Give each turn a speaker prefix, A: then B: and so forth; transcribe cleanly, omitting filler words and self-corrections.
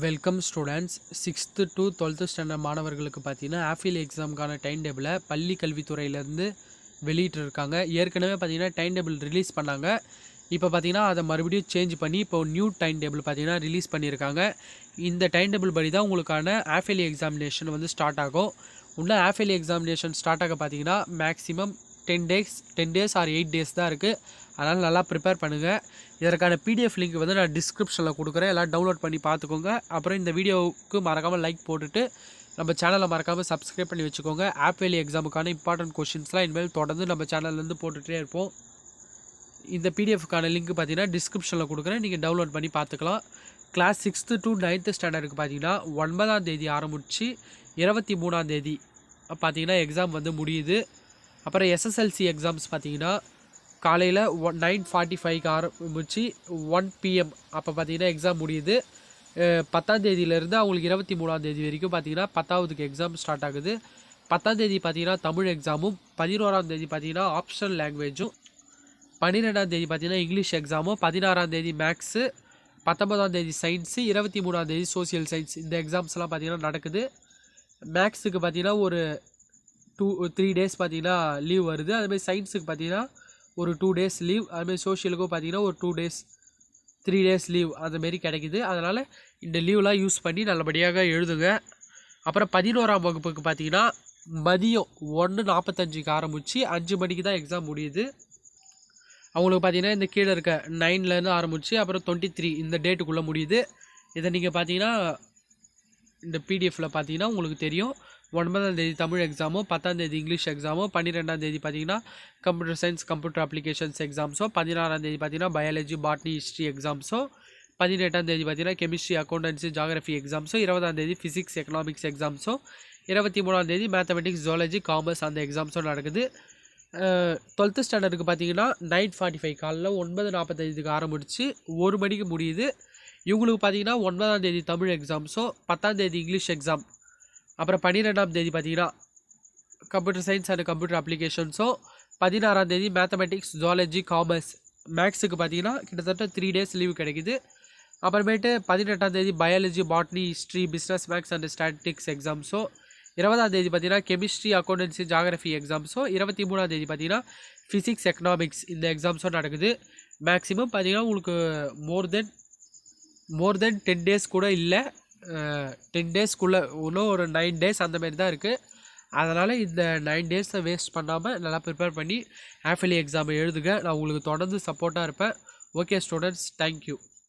A: Welcome students. 6th to 12th standard மாணவர்களுக்கு பார்த்தீங்கன்னா ஆஃபில் எக்ஸாமுக்கான டைம் டேபிளை பள்ளி கல்வித்துறையிலேருந்து வெளியிட்டிருக்காங்க. ஏற்கனவே பார்த்தீங்கன்னா டைம் டேபிள் ரிலீஸ் பண்ணாங்க. இப்போ பார்த்தீங்கன்னா அதை மறுபடியும் சேஞ்ச் பண்ணி இப்போ நியூ டைம் டேபிள் பார்த்தீங்கன்னா ரிலீஸ் பண்ணியிருக்காங்க. இந்த டைம் டேபிள் படி தான் உங்களுக்கான ஆஃபில் எக்ஸாமினேஷன் வந்து ஸ்டார்ட் ஆகும். இன்னும் ஆஃபில் எக்ஸாமினேஷன் ஸ்டார்ட் ஆக பார்த்தீங்கன்னா மேக்ஸிமம் 10 days ஆர் 8 days தான் இருக்குது. அதனால் நல்லா ப்ரிப்பேர் பண்ணுங்கள். இதற்கான பிடிஎஃப் லிங்க் வந்து நான் டிஸ்கிரிப்ஷனில் கொடுக்குறேன். எல்லாம் டவுன்லோட் பண்ணி பார்த்துக்கோங்க. அப்புறம் இந்த வீடியோவுக்கு மறக்காமல் லைக் போட்டுட்டு நம்ம சேனலை மறக்காமல் சப்ஸ்கிரைப் பண்ணி வச்சுக்கோங்க. ஆப்வேலி எக்ஸாமுக்கான இம்பார்ட்டன்ட் கொஷின்ஸ்லாம் இனிமேல் தொடர்ந்து நம்ம சேனல்லேருந்து போட்டுகிட்டே இருப்போம். இந்த பிடிஎஃப்க்கான லிங்க் பார்த்தீங்கன்னா டிஸ்கிரிப்ஷனில் கொடுக்குறேன். நீங்கள் டவுன்லோட் பண்ணி பார்த்துக்கலாம். கிளாஸ் 6th to 9th ஸ்டாண்டர்டுக்கு பார்த்தீங்கன்னா 9ஆம் தேதி ஆரம்பித்து 23ஆம் தேதி பார்த்தீங்கன்னா எக்ஸாம் வந்து முடியுது. அப்புறம் எஸ்எஸ்எல்சி எக்ஸாம்ஸ் பார்த்தீங்கன்னா காலையில் 9:45க்கு ஆரம்பித்து 1 PM அப்போ பார்த்தீங்கன்னா எக்ஸாம் முடியுது. 10ஆம் தேதியிலேருந்து அவங்களுக்கு 23ஆம் தேதி வரைக்கும் பார்த்தீங்கன்னா 10ஆவதுக்கு எக்ஸாம் ஸ்டார்ட் ஆகுது. 10ஆம் தேதி பார்த்தீங்கன்னா தமிழ் எக்ஸாமும், 11ஆம் தேதி பார்த்தீங்கன்னா ஆப்ஷனல் லாங்குவேஜும், 12ஆம் தேதி பார்த்தீங்கன்னா இங்கிலீஷ் எக்ஸாமும், 16ஆம் தேதி மேக்ஸு, 19ஆம் தேதி சயின்ஸு, 23ஆம் தேதி சோசியல் சயின்ஸ் இந்த எக்ஸாம்ஸ்லாம் பார்த்தீங்கன்னா நடக்குது. மேக்ஸுக்கு பார்த்தீங்கன்னா ஒரு 2-3 days பார்த்தீங்கன்னா லீவ் வருது. அதுமாதிரி சயின்ஸுக்கு பார்த்தீங்கன்னா ஒரு 2 days லீவ். அதுமாதிரி சோஷியலுக்கும் பார்த்தீங்கன்னா ஒரு 2 days 3 days லீவ் அதுமாரி கிடைக்குது. அதனால் இந்த லீவ்லாம் யூஸ் பண்ணி நல்லபடியாக எழுதுங்க. அப்புறம் 11ஆம் வகுப்புக்கு பார்த்தீங்கன்னா மதியம் 1:45க்கு ஆரம்பித்து 5 மணிக்கு தான் எக்ஸாம் முடியுது. அவங்களுக்கு பார்த்தீங்கன்னா இந்த கீழே இருக்க 9லேருந்து ஆரம்பித்து அப்புறம் 23 இந்த டேட்டுக்குள்ளே முடியுது. இதை நீங்கள் பார்த்தீங்கன்னா இந்த பிடிஎஃப்பில் பார்த்தீங்கன்னா உங்களுக்கு தெரியும். 9ஆம் தேதி தமிழ் எக்ஸாமோ, 10ஆம் தேதி இங்கிலீஷ் எக்ஸாமோ, 12ஆம் தேதி பார்த்தீங்கன்னா கம்ப்யூட்டர் சயின்ஸ் கம்ப்யூட்டர் அப்ளிகேஷன்ஸ் எக்ஸாம்ஸோ, 16ஆம் தேதி பார்த்தீங்கன்னா பயாலஜி பாட்னி ஹிஸ்ட்ரி எக்ஸாம்ஸோ, 18ஆம் தேதி பார்த்தீங்கன்னா கெமிஸ்ட்ரி அக்கௌண்டன்சி ஜாகிரஃபி எக்ஸாம்ஸோ, 20ஆம் தேதி ஃபிசிக்ஸ் எக்கனாமிக்ஸ் எக்ஸாம்ஸோ, 23ஆம் தேதி மேத்தமெட்டிக்ஸ் ஜுவாலஜி காமர்ஸ் அந்த எக்ஸாம்ஸோ நடக்குது. 12th ஸ்டாண்டர்டுக்கு பார்த்தீங்கன்னா 9:45 காலையில் 9:45க்கு ஆரம்பித்து 1 மணிக்கு முடியுது. இவங்களுக்கு பார்த்தீங்கன்னா 9ஆம் தேதி தமிழ் எக்ஸாம்ஸோ, 10ஆம் தேதி இங்கிலீஷ் எக்ஸாம், அப்புறம் 12ஆம் தேதி பார்த்தீங்கன்னா கம்ப்யூட்டர் சயின்ஸ் அண்ட் கம்ப்யூட்டர் அப்ளிகேஷன்ஸோ, 16ஆம் தேதி மேத்தமெட்டிக்ஸ் ஜுவாலஜி காமர்ஸ் மேக்ஸுக்கு பார்த்தீங்கன்னா கிட்டத்தட்ட 3 days லீவ் கிடைக்குது. அப்புறமேட்டு 18ஆம் தேதி biology botany history business maths and statistics எக்ஸாம்ஸோ, 20ஆம் தேதி பார்த்தீங்கன்னா கெமிஸ்ட்ரி அக்கௌண்டன்சி ஜாகிரஃபி எக்ஸாம்ஸோ, 23ஆம் தேதி பார்த்தீங்கன்னா ஃபிசிக்ஸ் எக்கனாமிக்ஸ் இந்த எக்ஸாம்ஸோ நடக்குது. மேக்ஸிமம் பார்த்தீங்கன்னா உங்களுக்கு மோர் தென் 10 days கூட இல்லை. 10 daysக்குள்ளே இன்னும் ஒரு 9 days அந்தமாரி தான் இருக்குது. அதனால் இந்த 9 days வேஸ்ட் பண்ணாமல் நல்லா ப்ரிப்பேர் பண்ணி ஆஃபிலி எக்ஸாமை எழுதுங்க. நான் உங்களுக்கு தொடர்ந்து சப்போர்ட்டாக இருப்பேன். Okay students, thank you.